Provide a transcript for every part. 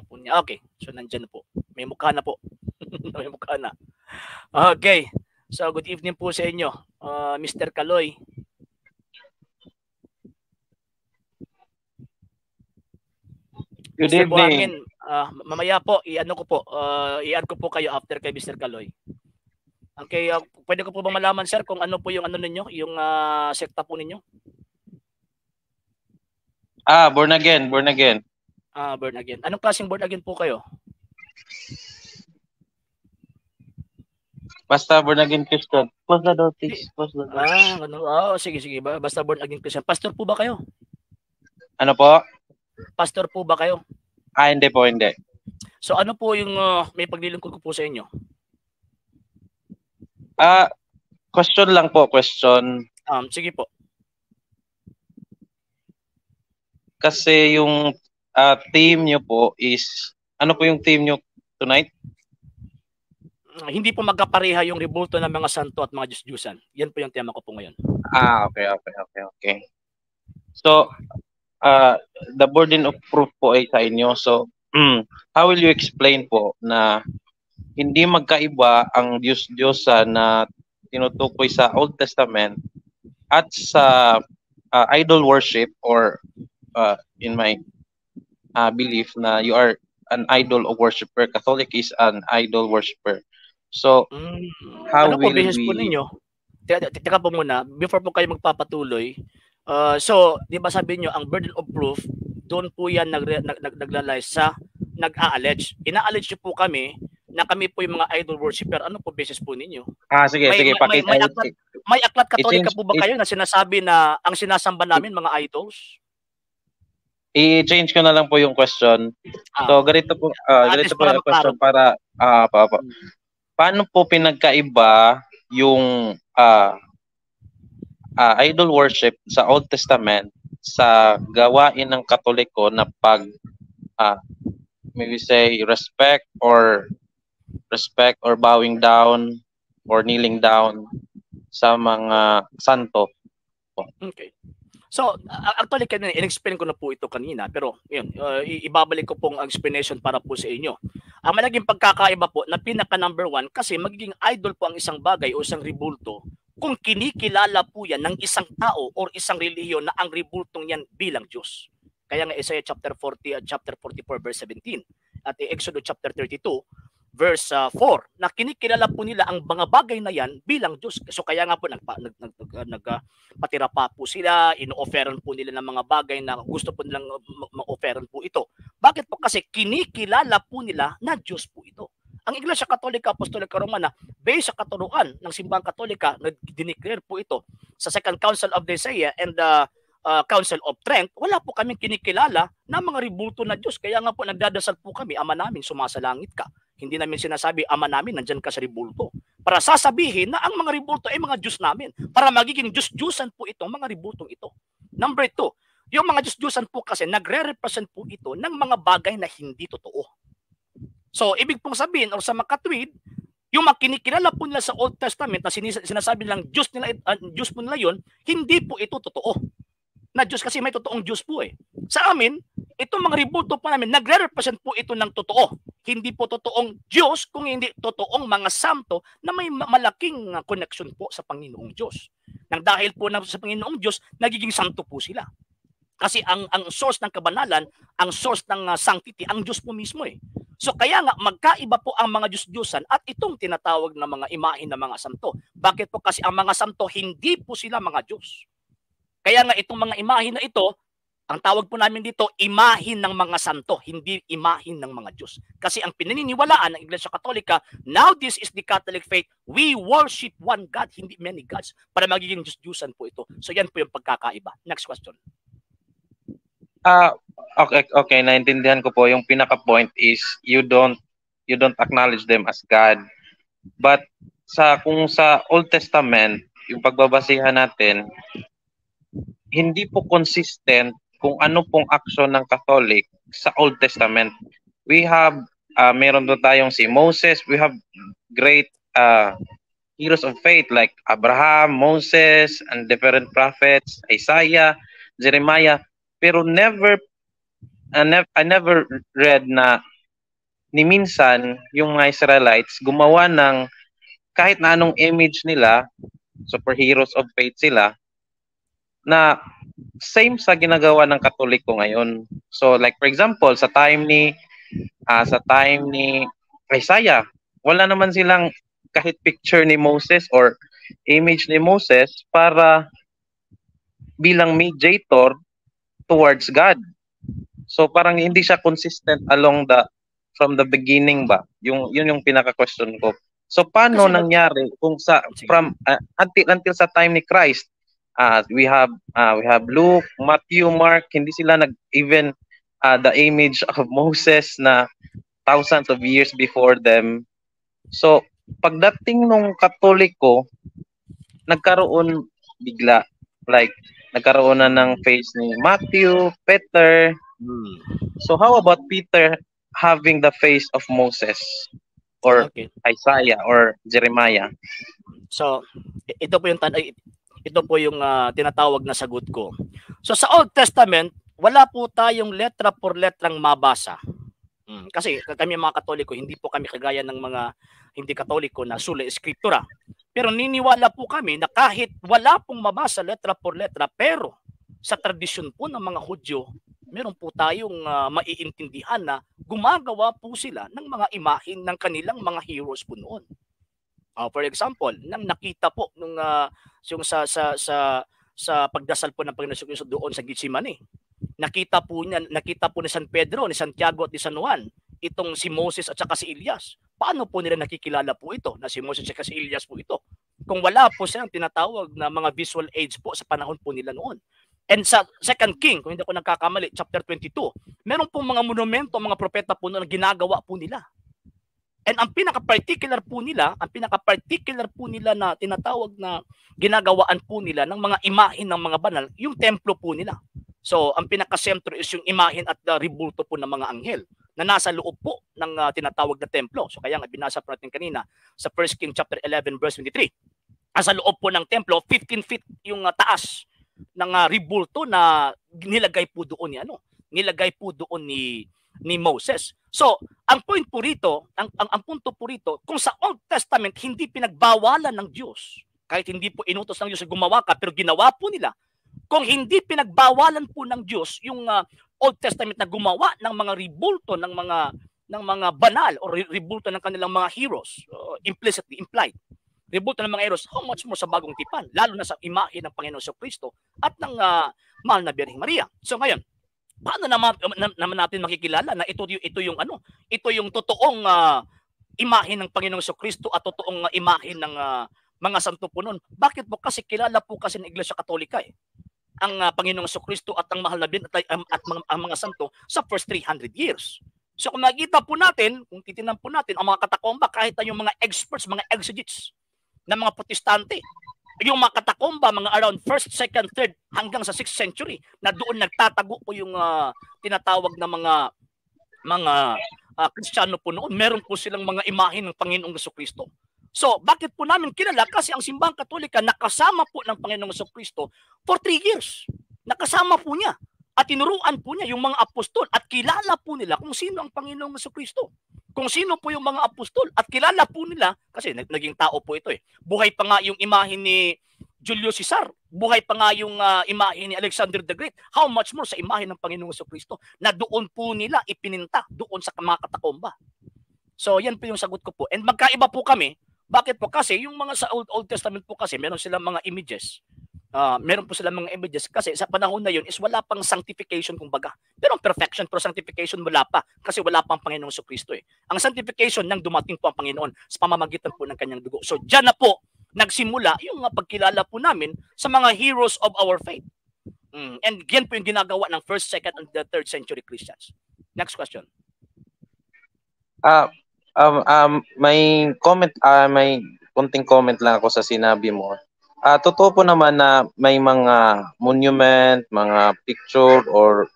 po niya. Okay, so nandiyan na po. May mukha na po. May mukha na. Okay. So good evening po sa inyo, Mr. Kaloy. Good Mr. evening. Buhangin, mamaya po, i-ano ko po, i-add ko po kayo after kay Mr. Kaloy. Okay, pwede ko po bang malaman, sir, kung ano po yung ano ninyo, yung sekta po ninyo? Born again, born again. Born again. Anong klaseng born again po kayo? Basta born again Christian. Close the door, please. Close the door. Ano? Sige, sige. Basta born again Christian. Pastor po ba kayo? Ano po? Pastor po ba kayo? Hindi po, hindi. So ano po yung may paglilingkod ko po sa inyo? Question lang po, question. Sige po. Kasi yung team nyo po is, ano po yung team nyo tonight? Hindi po magkapareha yung rebulto ng mga santo at mga Diyos-Diyusan. Yan po yung tema ko po ngayon. Okay. So, the burden of proof po ay sa inyo. So, how will you explain po na hindi magkaiba ang Diyos-Diyosan na tinutukoy sa Old Testament at sa idol worship, or in my belief na you are an idol worshiper, Catholic is an idol worshiper. So, how ano po will business po ninyo? Teka po muna, before po kayo magpapatuloy, so, di ba sabi nyo, ang burden of proof, doon po yan naglalay sa nag-a-allege. Ina-allege nyo po kami na kami po yung mga idol worshiper. Ano po business po ninyo? Sige, pakita. May aklat katolika po ba kayo na sinasabi na ang sinasamba namin mga idols? I-change ko na lang po yung question. So, ganito po yung question para paano po pinagkaiba yung idol worship sa Old Testament sa gawain ng Katoliko na pag maybe say respect or bowing down or kneeling down sa mga santo? Okay. So, actually, in-explain ko na po ito kanina, pero yun, ibabalik ko pong explanation para po sa inyo. Ang malaging pagkakaiba po na pinaka number one, kasi magiging idol po ang isang bagay o isang rebulto kung kinikilala po yan ng isang tao o isang relihiyon na ang rebultong yan bilang Diyos. Kaya nga Isaiah chapter 40 at chapter 44 verse 17 at Exodus chapter 32 verse 4 na kinikilala po nila ang mga bagay na yan bilang Diyos. So kaya nga po nagpatira pa po sila, ino-offeran po nila ng mga bagay na gusto po nilang ma-offeran po ito. Bakit po? Kasi kinikilala po nila na Diyos po ito. Ang Iglesia Katolika Apostolika Romana, based sa katuruan ng Simbahang Katolika, dineclare po ito sa Second Council of Nicaea and the Council of Trent, wala po kaming kinikilala na mga rebulto na Diyos. Kaya nga po nagdadasal po kami, Ama namin, sumasalangit ka. Hindi namin sinasabi, Ama namin, nandyan ka sa rebulto. Para sasabihin na ang mga rebulto ay mga Diyos namin. Para magiging Diyos-Diyusan po itong mga rebultong ito. Number 2, yung mga Diyos-Diyusan po kasi nagre-represent po ito ng mga bagay na hindi totoo. So, ibig pong sabihin, or sa makatwid, yung makinikilala po nila sa Old Testament na sinasabi nilang Diyos po nila yun, hindi po ito totoo. Na Diyos kasi may totoong Diyos po eh. Sa amin, itong mga rebulto po namin, nagre-represent po ito ng totoo. Hindi po totoong Diyos, kung hindi totoong mga santo na may malaking connection po sa Panginoong Diyos. Nang dahil po sa Panginoong Diyos, nagiging santo po sila. Kasi ang source ng kabanalan, ang source ng sanctity, ang Diyos po mismo eh. So kaya nga magkaiba po ang mga Diyos-Diyusan at itong tinatawag na mga imahen ng mga santo. Bakit po? Kasi ang mga santo, hindi po sila mga Diyos. Kaya nga itong mga imahen na ito, ang tawag po namin dito, imahen ng mga santo, hindi imahen ng mga Diyos. Kasi ang pinaniniwalaan ng Iglesia Katolika, now this is the Catholic faith, we worship one God, hindi many gods, para magiging Diyos-Diyusan po ito. So yan po yung pagkakaiba. Next question. Okay, naintindihan ko po. Yung pinaka-point is you don't acknowledge them as God. But kung sa Old Testament, yung pagbabasihan natin, hindi po consistent kung ano pong aksyon ng Catholic sa Old Testament. We have, meron doon tayong si Moses, we have great heroes of faith like Abraham, Moses, and different prophets, Isaiah, Jeremiah, pero never I never read na ni minsan yung mga Israelites gumawa ng kahit na anong image nila, superheroes of faith sila, na same sa ginagawa ng Katoliko ngayon. So like for example, sa time ni Isaiah, wala naman silang kahit picture ni Moses or image ni Moses para bilang mediator towards God. So parang hindi siya consistent from the beginning ba? Yun yung pinaka-question ko. So paano Kasi nangyari kung until sa time ni Christ, we have Luke, Matthew, Mark, hindi sila even the image of Moses na thousands of years before them. So pagdating nung Katoliko, nagkaroon bigla, like nagkaroon na ng face ni Matthew, Peter. So how about Peter having the face of Moses or Isaiah or Jeremiah? So ito po yung tinatawag na sagot ko. So sa Old Testament, wala po tayong letra por letrang mabasa. Kasi kami mga Katoliko, hindi po kami kagaya ng mga hindi Katoliko na sula eskriptura. Pero niniwala po kami na kahit wala pong mabasa letra por letra, pero sa tradisyon po ng mga Hudyo, meron po tayong maiintindihan na gumagawa po sila ng mga imahin ng kanilang mga heroes po noon. For example, nang nakita po nung yung sa pagdasal po ng Panginoon Jesucristo doon sa Gethsemane, nakita po ni San Pedro, ni Santiago at ni San Juan itong si Moses at saka si Elias. Paano po nila nakikilala po ito na si Moses at saka si Elias po ito? Kung wala po silang tinatawag na mga visual aids po sa panahon po nila noon. And sa 2 King, kung hindi ako nagkakamali, chapter 22, meron pong mga monumento, mga propeta po na ginagawa po nila. And ang pinaka-particular po nila na tinatawag na ginagawaan po nila ng mga imahin ng mga banal, yung templo po nila. So, ang pinaka-sentro is yung imahin at ribulto po ng mga anghel na nasa loob po ng tinatawag na templo. So, kaya nga binasa po natin kanina sa 1 King chapter 11 verse 23. Nasa loob po ng templo, 15 feet yung taas ng ribulto na nilagay po doon ni Moses. So, ang point po rito, ang punto po rito, kung sa Old Testament hindi pinagbawalan ng Diyos, kahit hindi po inutos ng Diyos na gumawa ka, pero ginawa po nila, kung hindi pinagbawalan po ng Diyos yung Old Testament na gumawa ng mga ribulto ng mga banal o ribulto ng kanilang mga heroes, implicitly implied, ribulto ng mga heroes, how much more sa bagong tipan, lalo na sa imahe ng Panginoon Jesucristo at ng mahal na Birheng Maria. So ngayon, paano naman natin makikilala na ito yung totoong imahe ng Panginoong Jesucristo at totoong imahe ng mga santo po noon? Bakit po? Kasi kilala po kasi ng Iglesia Katolika ang Panginoong Jesucristo at ang mahal na Birhen at ang mga santo sa first 300 years. So kung makikita po natin, kung titingnan po natin ang mga katakomba, kahit na yung mga experts, mga exegetes ng mga Protestante, yung mga katakomba, mga around 1st, 2nd, 3rd hanggang sa 6th century na doon nagtatago po yung tinatawag na mga Kristiyano po noon, meron po silang mga imahin ng Panginoong Jesucristo. So, bakit po namin kilala? Kasi ang Simbahang Katolika nakasama po ng Panginoong Jesucristo for 3 years. Nakasama po niya at tinuruan po niya yung mga apostol at kilala po nila kung sino ang Panginoong Jesucristo. Kung sino po yung mga apostol at kilala po nila, kasi naging tao po ito Buhay pa nga yung imahe ni Julius Caesar, buhay pa nga yung imahe ni Alexander the Great. How much more sa imahe ng Panginoong Jesucristo na doon po nila ipininta doon sa mga katakomba. So yan po yung sagot ko po. And magkaiba po kami. Bakit po? Kasi yung mga sa Old Testament po kasi meron silang mga images. Meron po silang mga images kasi sa panahon na yun is wala pang sanctification kumbaga. Pero perfection, pero sanctification wala pa kasi wala pang Panginoong Jesucristo Ang sanctification nang dumating po ang Panginoon sa pamamagitan po ng kanyang dugo. So diyan na po nagsimula yung pagkilala po namin sa mga heroes of our faith. And yan po yung ginagawa ng 1st, 2nd, and the 3rd century Christians. Next question. May comment, may konting comment lang ako sa sinabi mo. Totoo po naman na may mga monument, mga picture or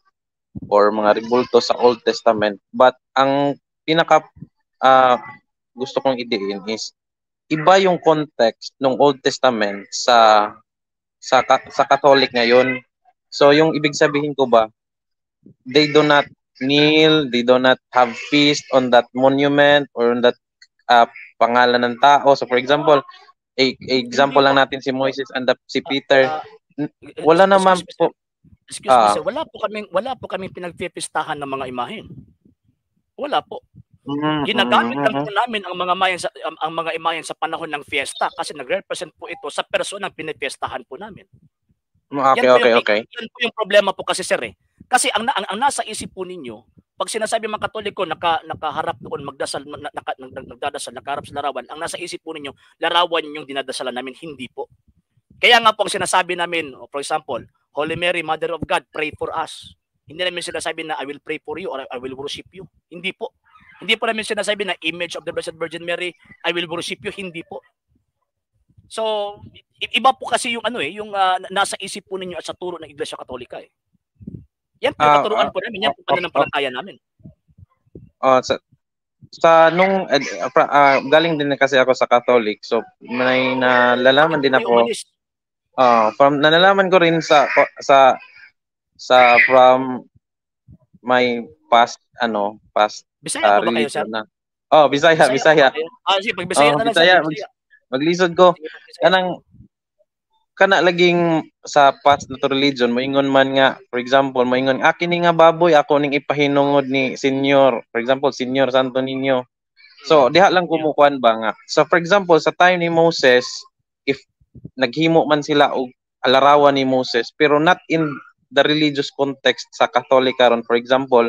mga ribulto sa Old Testament. But ang pinaka gusto kong idein is iba yung context ng Old Testament sa Catholic ngayon. So yung ibig sabihin ko ba, they do not kneel, they do not have feast on that monument or on that pangalan ng tao. So for example, example Hindi lang po. natin si Moses and si Peter. Ah, Wala naman excuse me, sir. po. Excuse me, sir. Wala po kaming pinagpipistahan ng mga imahen. Wala po. Ginagamit lang po namin ang mga imahen ang mga imahen sa panahon ng fiesta kasi nagre-represent po ito sa personang pinipiestahan po namin. Okay. Yan po yung problema po kasi, sir, eh. Kasi ang nasa isip po ninyo, pag sinasabi mga Katoliko nakaharap doon magdasal nagdadasal nakaharap sa larawan, ang nasa isip po ninyo larawan yung dinadasalan namin, hindi po. Kaya nga po ang sinasabi namin, for example, Holy Mary, Mother of God, pray for us. Hindi namin sinasabi na I will pray for you or I will worship you. Hindi po. Hindi po namin sinasabi na image of the Blessed Virgin Mary, I will worship you. Hindi po. So, iba po kasi yung yung nasa isip po ninyo at sa turo ng Iglesia Katolika eh. Yan po yung katuruan po namin, yan po pananampalataya namin. Sa nung galing din kasi ako sa Catholic, so may nalalaman din ako. Nalalaman ko rin sa from my past Bisaya po ba kayo, sir? Bisaya. Sige, pag Bisaya na lang, Bisaya. Maglisod ko. Kana laging sa past na religion, moingon man nga, for example, moingon, kini nga baboy, ako ning ipahinungod ni Senyor. For example, Senyor Santo Niño. So, diha lang kumukuan ba nga. So, for example, sa time ni Moses, if naghimo man sila og alarawan ni Moses, pero not in the religious context sa Catholic karon, for example,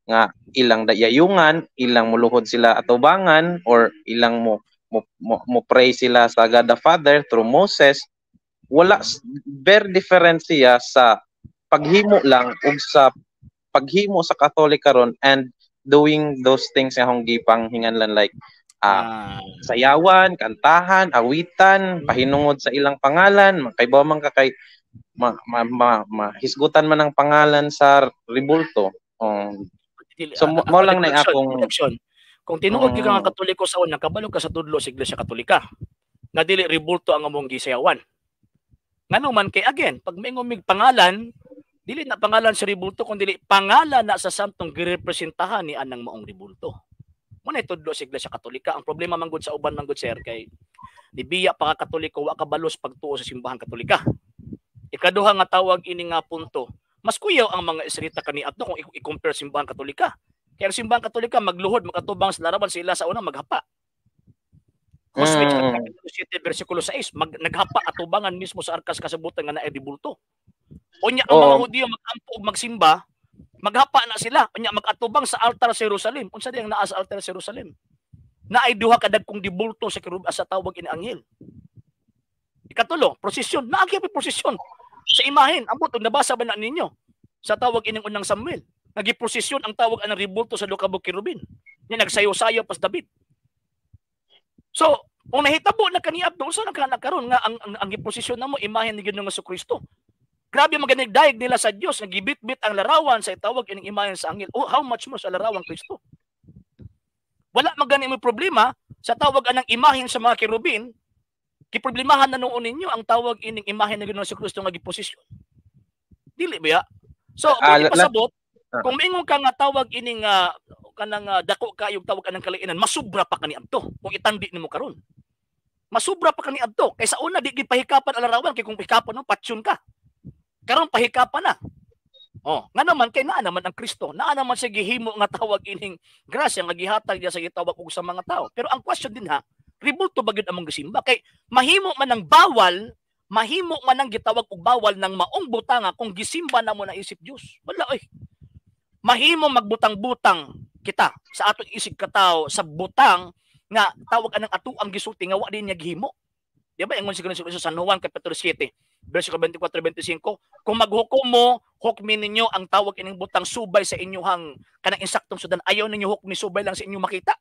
nga ilang dayayungan, ilang muluhod sila atubangan, or ilang mo pray sila sa God the Father through Moses, wala, very different siya sa paghimo lang ug sa paghimo sa Catholic karon and doing those things nga hong gipang hinganlan like sayawan, kantahan, awitan, pahinungod sa ilang pangalan, kaybaw man ka kay mahisgutan man ang pangalan sa rebulto. So mo lang na akong kung tinuod ka nga Katoliko sa una, kabalo ka sa tudlo sa Iglesia Katolika nga dili rebulto ang among gisayawan. Ngano man kay again, pag may ngumig pangalan, dili na pangalan sa rebulto kundi pangalan na sa santong girepresentahan ni anang maong rebulto. Muna tudlo sa Iglesia Katolika. Ang problema man gud sa uban man gud sir kay nibiya pa ka Katoliko wa ka balos pagtuo sa simbahan Katolika. Ikaduha nga tawag ini nga punto, mas kuyaw ang mga isrita kaniadto kung i-compare simbahan Katolika. Kaya ang simbahan Katolika magluhod makatubang sa larawan sila sa una maghapa. Cosmate Capítulo 7 versikulo 6 naghapa atubangan mismo sa arkas kasabutan nga naay rebulto. Unya ang mga Hudiyo magampo ug magsimba, maghapa na sila, unya magatubang sa altar sa Jerusalem. Unsa di ang naa sa altar sa Jerusalem? Naay duha ka dagkong dibulto sa kirub sa tawag ini anghel. Ikatulo, prosesyon, naagi pa prosesyon sa imahen. Ambot nabasa ba na ninyo sa tawag ining unang Samuel? Nagiprosesyon ang tawag anang rebulto sa Lukabog Kirubin. Ni nagsayo-sayo pas David. So, kung nahitabo na kaniadto so nakaron nga ang giposisyon namo imahen ni Ginoong Jesucristo. Grabe maganig daig nila sa Dios nga gibit-bit ang larawan sa itawag ining imahen sa anghel. Oh, how much more sa larawang Kristo? Wala magani mo problema sa tawag anang imahen sa mga kerubin. Giproblemahan na noon ninyo ang tawag ining imahen ni Ginoong Jesucristo nga giposisyon. Dili ba? So, pasabot kung mingon ka nga tawag ining kanang dako kayong tawag anang kaliinan, masubra pa kaniadto kung itandi nimo karon. Masubra pa kaniadto kaysa una di gipahikapan ang larawan kay kung pahikapan no patsyon ka. Karon pahikapan na. Nga naman kay naa naman ang Kristo, naa naman sa gihimo nga tawag ining grasya nga gihatag niya sa gitawag og sa mga tao. Pero ang question din rebulto ba gyud among gisimba kay mahimo man ang bawal, mahimo man ang gitawag og bawal ng maong butanga kung gisimba namo na isip Dios. Wala mahimo magbutang-butang kita sa atong isig katawo sa butang nga tawag anang atuang gisulti nga wa din niya gihimo. Di ba ingon siguro sa San Juan Kapitulo 7 versikulo 24-25 kung maghukom mo hukmin ninyo ang tawag ining butang subay sa inyong kanang insaktong sudan, ayaw ninyo hukmi subay lang sa inyo makita.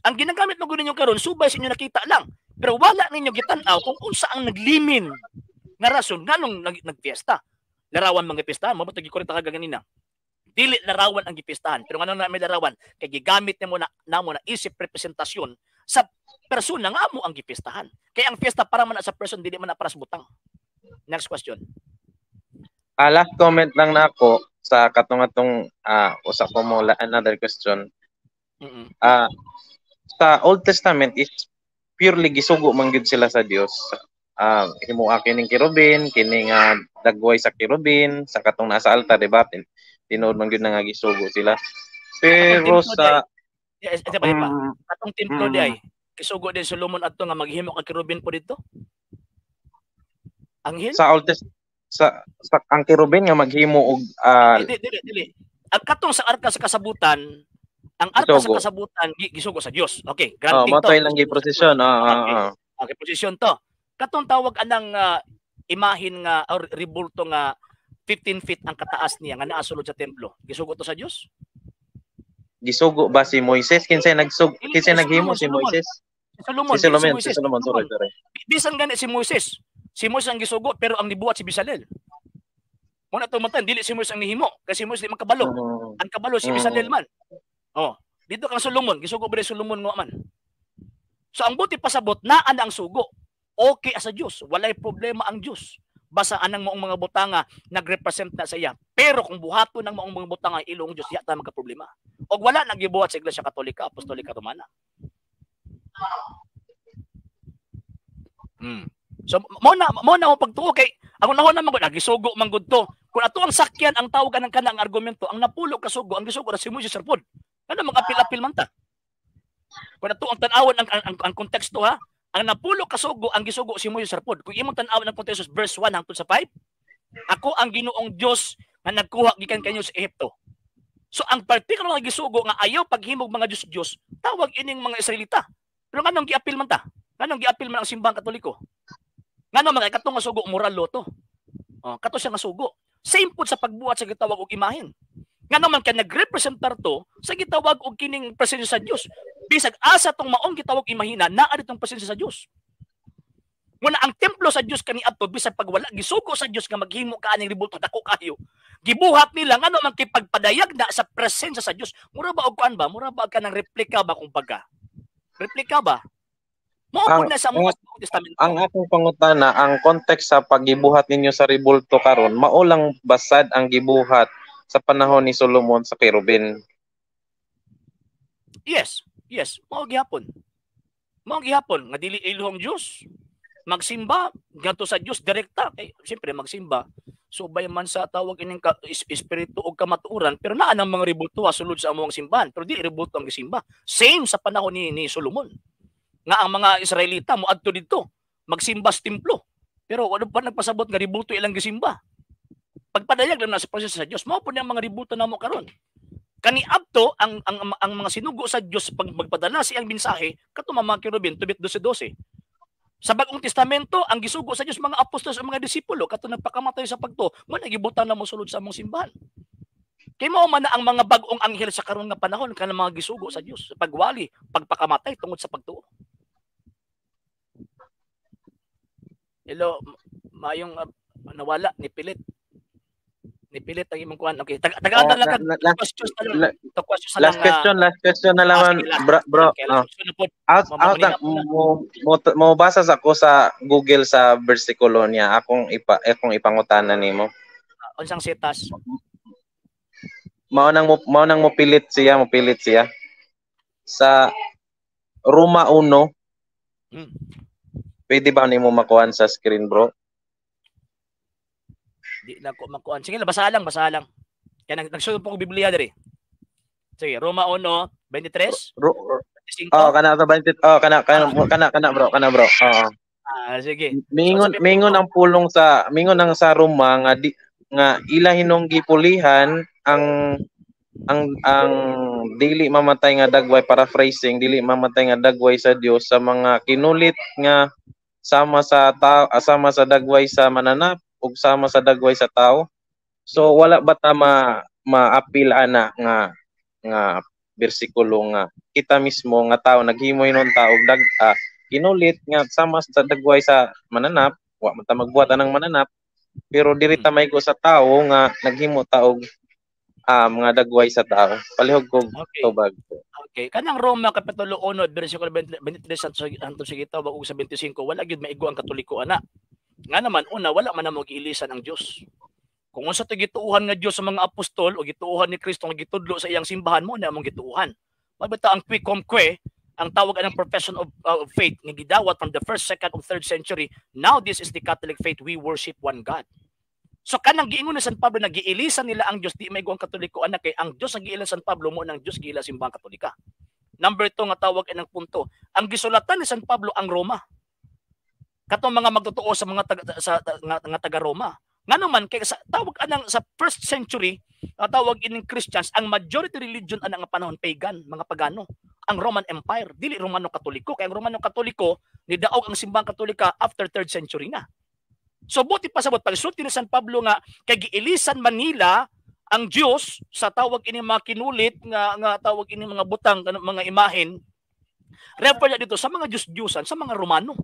Ang ginagamit mo ninyo karon subay sa inyo nakita lang pero wala ninyo gitan-aw kung unsa ang naglimin nga rason nganong nagfiesta. Larawan mga piestahan mo batag gikorita ka ganina. Dili larawan ang gipistahan. Pero ano na may larawan? Kaya gigamit namo na isip representasyon sa persona nga mo ang gipistahan. Kaya ang fiesta para man sa person, dili man na para sa butang. Next question. Last comment lang na ako. sa katong usa ko mo another question. Mm-mm. Sa Old Testament is purely gisugo man gyud sila sa Dios. Himuha kining kirubin, kining dagway sa kirubin, sa katong nasa altar, di ba? Tinuod man gyud nga gisugo sila. Katong Pero templo di ay. sa Ito pa. mm, Katong templo di ay. Kisugo din Solomon adto nga maghimo ka kirubin po dito. Anghel? sa Old Testament sa ang kirubin nga maghimo og Dili. Ang katong sa arka sa kasabutan, ang arka sa gisugo. kasabutan gisugo sa Dios. Okay, Oh, granting to. matoy lang gi prosesyon. Okay. Okay, posisyon to. Katong tawag anang imahin nga or rebulto nga 15 feet ang kataas niya nga naa sulod sa templo. Gisugo to sa Dios? Gisugo ba si Moises kinsay naghimo si Moises? Si Solomon, sorry. Bisan gani si Moises. Si Moises ang gisugo pero ang nibuhat si Bezalel. Mo na tumatan dili si Moises ang nihimo kasi si Moises di man kabalo. Ang kabalo si Bezalel man. Oh, dito kang Solomon, gisugo ba ni Solomon nga man. So ang buti pasabot naa na ang sugo. Okay sa Dios, walay problema ang Dios. Basta anang maong mga butanga nagrepresent na sa iya. Pero kung buhaton ng maong mga butanga ilong Dios, yata magka problema. Og wala nagibuhat sa Iglesia Katolika, Apostolika Romana. So mo na mo pagtuo kay ako nahon na magud nagisugo man gud to. Kung ato ang sakyan ang tawag kanang kanang argumento, ang napulo ka sugo, ang gisugo ra si Moises Serpod. Ano mag-apil-apil man ta? Kung ato ang tan-awon ang konteksto ha, ang napulo ka sugo ang gisugo si Moises Serpod. Kung imong tan-awon ang konteksto verse 1 hangtod sa 5, ako ang Ginoong Dios nga nagkuha gikan kanyo sa Ehipto. So ang particular nga gisugo nga ayaw paghimog mga Dios, tawag ining mga Israelita. Pero nganong giapil man ta? Nganong giapil man ang simbahang Katoliko? Ngano mga katong nga sugo moral loto. Kato siya nga sugo. Same pud sa pagbuhat sa gitawag og imahen. Ngano man ka nagrepresentar to sa gitawag og kining presensya sa Dios. Bisag asa tong maong gitawag imahina naa ditong presensya sa Dios. Muna ang templo sa Dios kaniadto bisag pagwala gisugo sa Dios nga maghimo ka aning ribulto dako kayo. Gibuhat nila ngano man kay pagpadayag na sa presensya sa Dios. Mura ba og kuan ba? Mura ba ka nang replika ba kumbaga? Replika ba? Ang, na sa mga Testamento. ang akong pangutana, ang context sa paggibuhat ninyo sa ribulto karon, maulang basad ang gibuhat sa panahon ni Solomon sa Kerubin. Yes. Mao gihapon. Nga dili iluhong Dios. Magsimba ngadto sa Dios direkta kay siyempre magsimba. Subay man sa tawag ining espiritu og kamatuoran pero naa nang mga ribulto sulod sa among simbahan pero di ribulto ang gisimba. Same sa panahon ni Solomon. Nga ang mga Israelita moadto didto magsimba sa templo pero wala pa nagpasabot nga ribulto ilang gisimba. Pagpadayag lang na sa proseso sa Dios mao pud ang mga ribulto namo karon. Kaniadto ang mga sinugo sa Dios pag magpadala siyang mensahe kato mga kerubin tubit 12:12. Sa Bagong Testamento ang gisugo sa Dios mga apostol sa mga disipulo kato nagpakamatay sa pagto mo nagibutan na mo sulod sa among simbahan. Kay mao man na ang mga bag-ong anghel sa karon nga panahon kanang mga gisugo sa Dios sa pagwali pagpakamatay tungod sa pagtuo. Hello, mayong nawala ni Pilit ang imong kuan. Okay, tagaan lang ka questions na lang. Last question na lang, bro. Out mo basa sa ko sa Google sa bersikulo niya. Akong ipangutana nimo. Unsang setas? Mao nang mopilit siya sa Roma 1. Pwede ba nimo makuhan sa screen, bro? Di na ko makuan. Sige, basa lang. Kaya nagsunod po ko Biblia diri. Sige, Roma 1:23. 25. Kana bro. Sige. Mingon ang pulong sa Roma nga ila hinong gipulihan ang dili mamatay nga dagway, paraphrasing, dili mamatay nga dagway sa Dios sa mga kinulit nga sama sa dagway sa mananap ug sama sa dagway sa tao. So wala ba ta ma-appeal ana nga bersikulo nga kita mismo nga tao naghimo hinon tao kinulit nga sama sa dagway sa mananap, wa man ta magbuhat anang mananap, pero diri ta maygo sa tao nga naghimo taog mga dagway sa tao. Palihog kog tubag. Okay. Kanang Roma Kapitulo 1 bersikulo 23 hangtod sa gitawag og sa 25 wala gyud maigo ang Katoliko ana. Nga naman una wala man namo giilisan ang Dios. Kung unsa to gituuhan nga Dios sa mga apostol o gituuhan ni Kristo nga gitudlo sa iyang simbahan mo na among gituuhan. Mabita ang quikomque, ang tawag anang profession of faith nga gidawat from the 1st, 2nd, ug 3rd century. Now this is the Catholic faith. We worship one God. So kanang giingon ni San Pablo na giilisan nila ang Dios, di may ang Katoliko anak kay ang Dios ang giilan San Pablo mo nang Dios giila simbahang Katolika. Number 2 nga tawag anang punto. Ang gisulatan ni San Pablo ang Roma. Katong mga magtotoo sa mga taga Roma. Nga naman kay sa tawag anang sa 1st century, tawag ining Christians, ang majority religion anang panahon pagan, mga pagano. Ang Roman Empire, dili Romano Katoliko. Kay ang Romano Katoliko nidaog ang simbahang Katolika after 3rd century na. So buti pa sabot pagsulti ni San Pablo nga kay giilisan Manila ang Dios sa tawag ini mga kinulit nga tawag ini mga butang mga imahen. Refer dito sa mga Diyos-Diyosan sa mga Romano.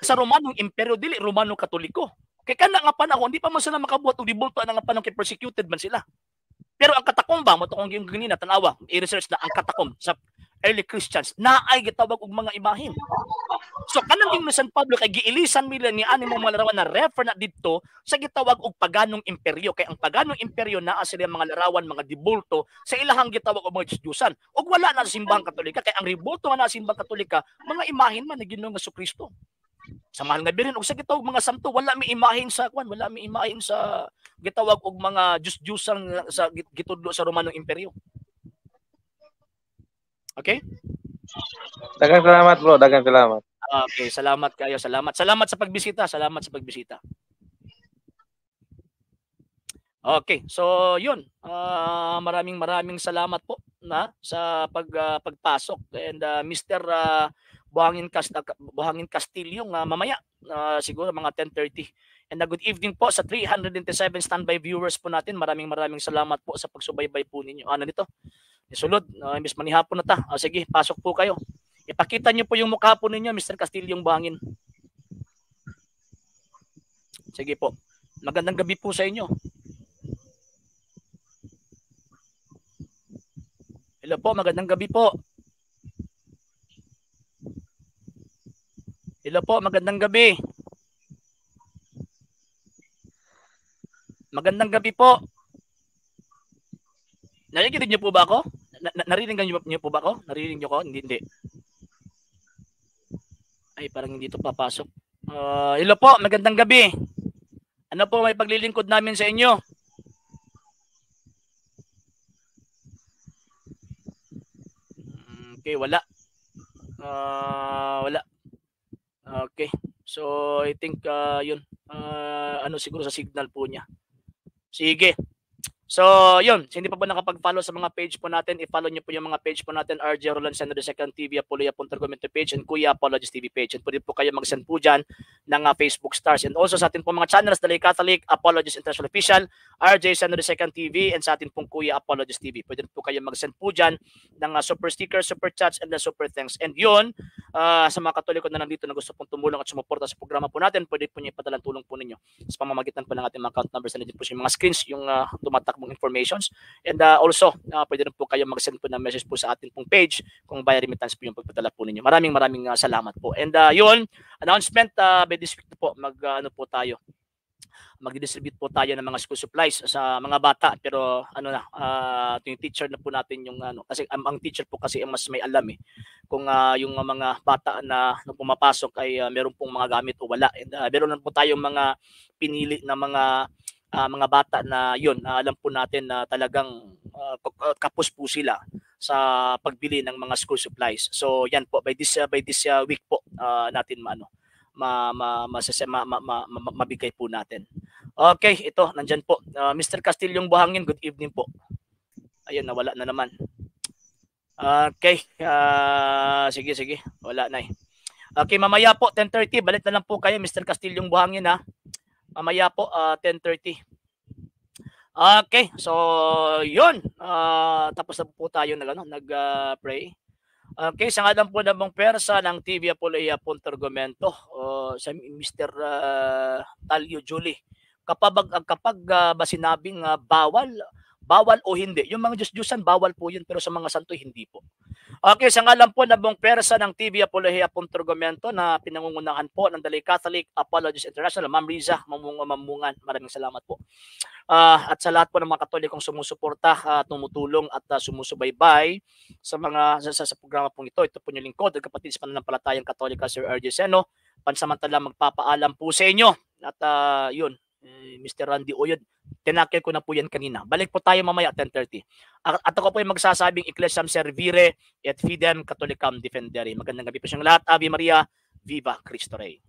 Sa Romanong Imperyo dili Romano Katoliko. Kay kana nga panahon di pa man sila makabuhat og dibulto nga panahon kay persecuted man sila. Pero ang katakomba mo to kung yung ganina tanawa, i-research na ang katakom sa early Christians na ay gitawag og mga imahen. So kanang ging ni San Pablo kay giilisan nila ni ani mga larawan na refer na didto sa gitawag og paganong imperyo, kay ang paganong imperyo naa sila mga larawan, mga dibulto sa ilahang gitawag og mga Diyos-Diyosan. Ug wala na sa simbahang Katolika kay ang ribulto nga na sa simbahang Katolika mga imahen man ni Ginoong Jesucristo. Sa mahal nga birin og sa gitawag mga santo wala mi imahen sa kwan, wala mi imahen sa gitawag og mga Diyos-Diyosan sa gitudlo sa Romanong Imperyo. Okay? Daghang salamat bro, daghang salamat. Okay, salamat kayo, salamat. Salamat sa pagbisita, salamat sa pagbisita. Okay, so yun. Maraming salamat po na sa pagpasok and Mr. Buhangin Castillo mamaya siguro mga 10:30. And good evening po sa 397 standby viewers po natin. Maraming salamat po sa pagsubaybay po ninyo. Ano nito? Isulod, Miss Manihapon na ta. Sige, pasok po kayo. Ipakita niyo po yung mukha po ninyo, Mr. Castillo Buhangin. Sige po. Magandang gabi po sa inyo. Hello po, magandang gabi po. Hello po, magandang gabi. Magandang gabi po. Narinig niyo po ba ako? Narinig niyo po ba ako? Narinig niyo ko? Hindi. Ay, parang hindi ito papasok. Hello po, magandang gabi. Ano po may paglilingkod namin sa inyo? Okay, wala. Wala. Okay. So, I think yun. Ano siguro sa signal po niya. Sige. So, yun. So, hindi pa po nakapag-follow sa mga page po natin. I-follow nyo po yung mga page po natin. RJ Roland Sendo II TV, Apoloya Punter Community page, and Kuya Apologist TV page. And pwede po kayo mag-send po dyan ng Facebook stars. And also sa atin po mga channels, Dalay Catholic, Apologist International Official, RJ Sendo II TV, and sa atin pong Kuya Apologist TV. Pwede po kayo mag-send po dyan ng super stickers, super chats, and the super thanks. And yun, sa mga Katoliko na nandito na gusto pong tumulong at sumuporta sa programa po natin, pwede po nyo ipadalang tulong po ninyo sa pamamagitan po ng ating mga account numbers. Na din po yung mga screens, yung tumatakbong informations. And also, pwede rin po kayo mag-send po ng message po sa ating pong page kung via remittance po yung pagpadala po ninyo. Maraming salamat po. And yun, announcement by this week po, mag-distribute po tayo ng mga school supplies sa mga bata, pero yung teacher na po natin yung kasi ang teacher po kasi ang mas may alam kung yung mga bata na pumapasok ay meron pong mga gamit o wala. And meron na po tayong mga pinili na mga bata na yun, alam po natin na talagang kapos po sila sa pagbili ng mga school supplies. So yan po, by this week po natin mabigay po natin. Okay, ito, nandyan po. Mr. Castillo Buhangin, good evening po. Ayun, nawala na naman. Okay, sige, wala na Okay, mamaya po, 10:30, balik na lang po kayo, Mr. Castillo Buhangin ha. Mamaya po, 10:30. Okay, so yun. Tapos na po tayo nag-pray. Okay, sa ngalan po ng pwersa ng TV Apoloya Punter Gomento, sa Mr. Talio Julie. Kapag ba sinabing bawal bawal o hindi. Yung mga Diyos-Diyosan, bawal po yun, pero sa mga santo, hindi po. Okay, sa ngalan po na buong persa ng TV Apologia Punturgamento na pinangungunahan po ng Dalay Catholic Apologists International, Ma'am Riza Mamungan, maraming salamat po. At sa lahat po ng mga Katolikong sumusuporta, tumutulong at sumusubaybay sa mga sa programa pong ito po yung lingkod, ang kapatid sa pananampalatayang Katolika, Sir R.J. Seno, pansamantala magpapaalam po sa inyo. At yun, Mr. Randy Oyod, tinakil ko na po yan kanina. Balik po tayo mamaya at 10:30. At ako po ay magsasabing Ecclesiam Servire et Fidem Catholicam Defendere. Magandang gabi po siyang lahat. Ave Maria, Viva Cristo Rey.